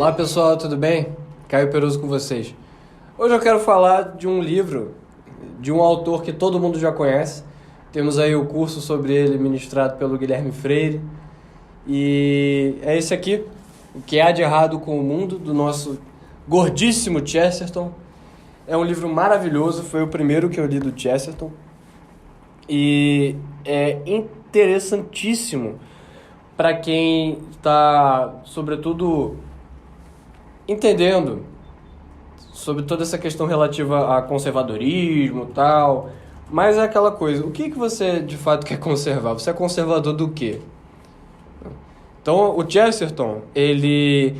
Olá pessoal, tudo bem? Caio Peruso com vocês. Hoje eu quero falar de um livro, de um autor que todo mundo já conhece. Temos aí o curso sobre ele ministrado pelo Guilherme Freire. E é esse aqui, O que há de errado com o mundo, do nosso gordíssimo Chesterton. É um livro maravilhoso, foi o primeiro que eu li do Chesterton. E é interessantíssimo para quem está, sobretudo, entendendo sobre toda essa questão relativa a conservadorismo e tal. Mas é aquela coisa, o que você de fato quer conservar? Você é conservador do quê? Então, o Chesterton, ele,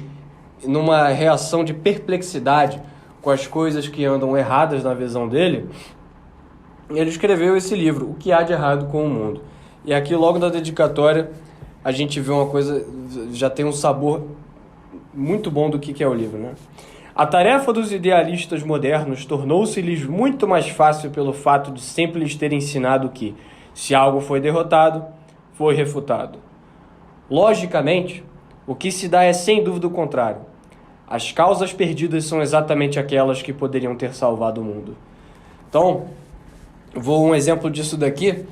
numa reação de perplexidade com as coisas que andam erradas na visão dele, ele escreveu esse livro, O que há de errado com o mundo. E aqui, logo na dedicatória, a gente vê uma coisa, já tem um sabor muito bom do que é o livro, né? A tarefa dos idealistas modernos tornou-se-lhes muito mais fácil pelo fato de sempre lhes ter ensinado que, se algo foi derrotado, foi refutado. Logicamente, o que se dá é sem dúvida o contrário. As causas perdidas são exatamente aquelas que poderiam ter salvado o mundo. Então, vou um exemplo disso daqui.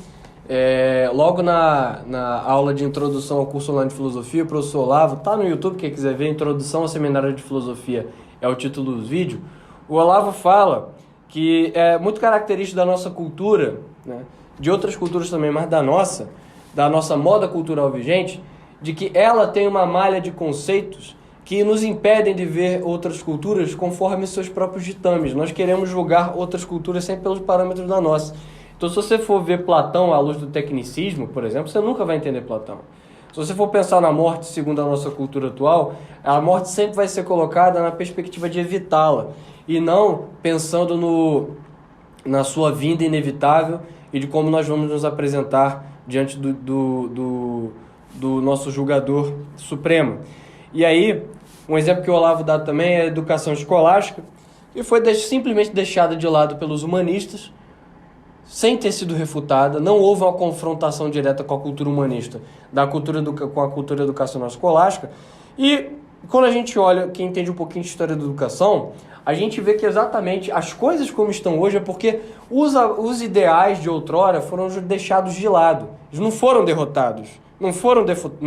Logo na aula de introdução ao curso online de filosofia, o professor Olavo, tá no YouTube, quem quiser ver, Introdução ao Seminário de Filosofia, é o título do vídeo. O Olavo fala que é muito característico da nossa cultura, né, de outras culturas também, mas da nossa moda cultural vigente, de que ela tem uma malha de conceitos que nos impedem de ver outras culturas conforme seus próprios ditames. Nós queremos julgar outras culturas sempre pelos parâmetros da nossa. Então, se você for ver Platão à luz do tecnicismo, por exemplo, você nunca vai entender Platão. Se você for pensar na morte segundo a nossa cultura atual, a morte sempre vai ser colocada na perspectiva de evitá-la, e não pensando na sua vinda inevitável e de como nós vamos nos apresentar diante do nosso julgador supremo. E aí, um exemplo que o Olavo dá também é a educação escolástica, que foi simplesmente deixada de lado pelos humanistas, sem ter sido refutada. Não houve uma confrontação direta com a cultura humanista, com a cultura educacional escolástica. E quando a gente olha, quem entende um pouquinho de história da educação, a gente vê que exatamente as coisas como estão hoje é porque os ideais de outrora foram deixados de lado. Eles não foram derrotados, não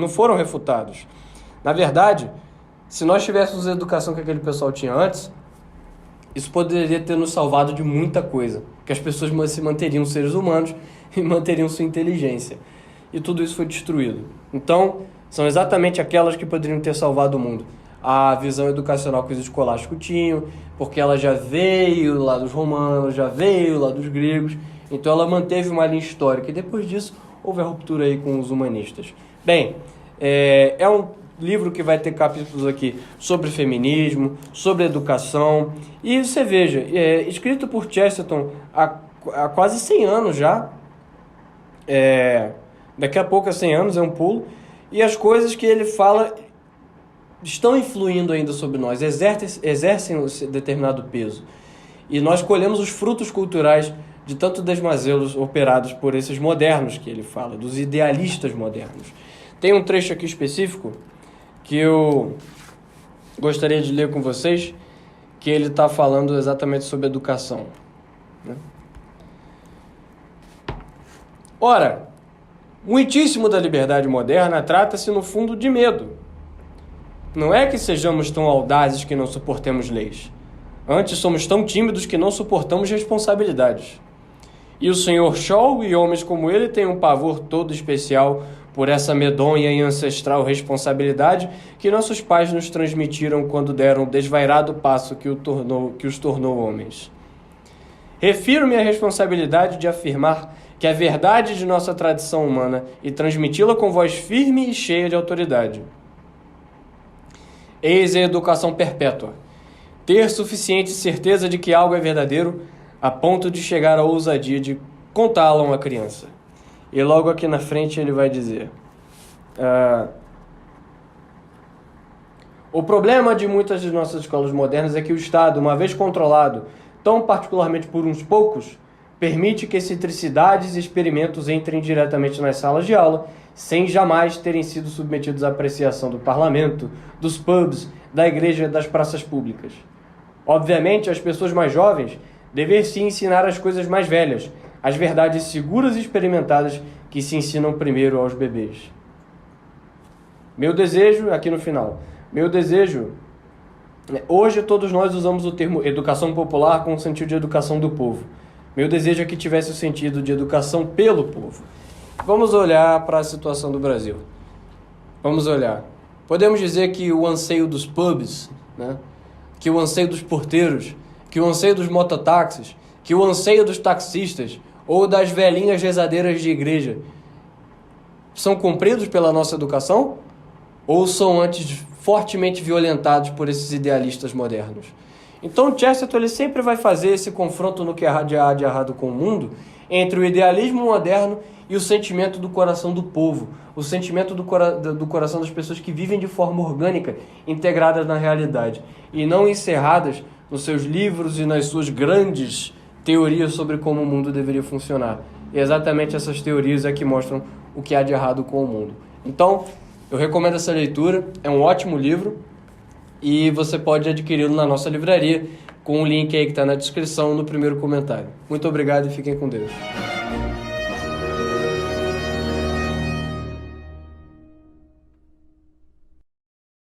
foram refutados. Na verdade, se nós tivéssemos a educação que aquele pessoal tinha antes, isso poderia ter nos salvado de muita coisa, que as pessoas se manteriam seres humanos e manteriam sua inteligência. E tudo isso foi destruído. Então, são exatamente aquelas que poderiam ter salvado o mundo. A visão educacional que os escolásticos tinham, porque ela já veio lá dos romanos, já veio lá dos gregos, então ela manteve uma linha histórica. E depois disso, houve a ruptura aí com os humanistas. Bem, é um livro que vai ter capítulos aqui sobre feminismo, sobre educação. E você veja, escrito por Chesterton há quase 100 anos já. Daqui a pouco, 100 anos, é um pulo. E as coisas que ele fala estão influindo ainda sobre nós, exercem um determinado peso. E nós colhemos os frutos culturais de tanto desmazelos operados por esses modernos que ele fala, dos idealistas modernos. Tem um trecho aqui específico que eu gostaria de ler com vocês, que ele está falando exatamente sobre educação, né? Ora, muitíssimo da liberdade moderna trata-se, no fundo, de medo. Não é que sejamos tão audazes que não suportemos leis. Antes, somos tão tímidos que não suportamos responsabilidades. E o Sr. Shaw e homens como ele têm um pavor todo especial por essa medonha e ancestral responsabilidade que nossos pais nos transmitiram quando deram o desvairado passo que os tornou homens. Refiro-me à responsabilidade de afirmar que a verdade de nossa tradição humana e transmiti-la com voz firme e cheia de autoridade. Eis a educação perpétua. Ter suficiente certeza de que algo é verdadeiro a ponto de chegar à ousadia de contá-lo a uma criança. E logo aqui na frente ele vai dizer: o problema de muitas de nossas escolas modernas é que o Estado, uma vez controlado tão particularmente por uns poucos, permite que excentricidades e experimentos entrem diretamente nas salas de aula, sem jamais terem sido submetidos à apreciação do parlamento, dos pubs, da igreja e das praças públicas. Obviamente, as pessoas mais jovens devem sim ensinar as coisas mais velhas, as verdades seguras e experimentadas que se ensinam primeiro aos bebês. Meu desejo, aqui no final, hoje todos nós usamos o termo educação popular com o sentido de educação do povo. Meu desejo é que tivesse o sentido de educação pelo povo. Vamos olhar para a situação do Brasil. Vamos olhar. Podemos dizer que o anseio dos pubs, né? Que o anseio dos porteiros, que o anseio dos mototáxis, que o anseio dos taxistas ou das velhinhas rezadeiras de igreja são cumpridos pela nossa educação? Ou são antes fortemente violentados por esses idealistas modernos? Então Chesterton ele sempre vai fazer esse confronto no que há de errado com o mundo entre o idealismo moderno e o sentimento do coração do povo, o sentimento do coração das pessoas que vivem de forma orgânica, integradas na realidade, e não encerradas nos seus livros e nas suas grandes teorias sobre como o mundo deveria funcionar. E exatamente essas teorias é que mostram o que há de errado com o mundo. Então, eu recomendo essa leitura, é um ótimo livro, e você pode adquiri-lo na nossa livraria, com o link aí que está na descrição, no primeiro comentário. Muito obrigado e fiquem com Deus.